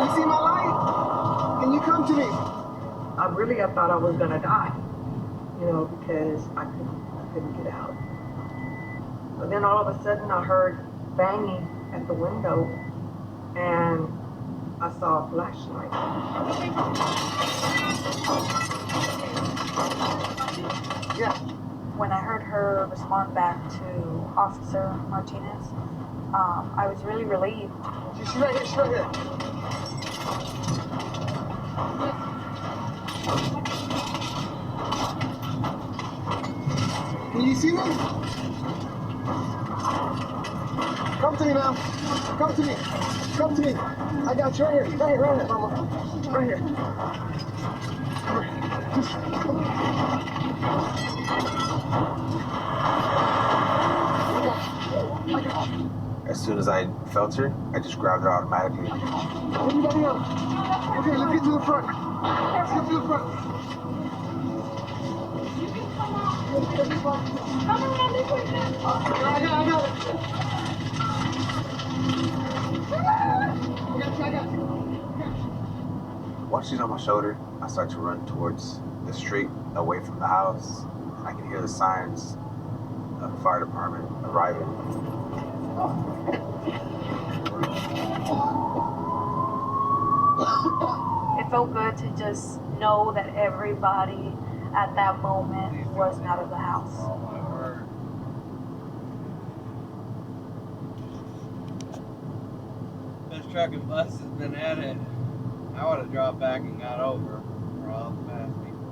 you see my light? Can you come to me? I thought I was gonna die, you know, because I couldn't get out. But then all of a sudden I heard banging at the window, and I saw a flashlight. Yeah. When I heard her respond back to Officer Martinez, I was really relieved. She's right here, she's right here. Can you see me? Come to me now. Come to me. Come to me. I got you right here. Right here, mama. Right here. As soon as I felt her, I just grabbed her automatically. Anybody else? Okay, let's get to the front. Let's get to the front. Come around this way now. I got it. I got you. Once she's on my shoulder, I start to run towards the street, away from the house. I can hear the sirens of the fire department arriving. It felt good to just know that everybody at that moment was out of the house. Oh my word. This truck and bus has been at it. I would have dropped back and got over for all the fast people.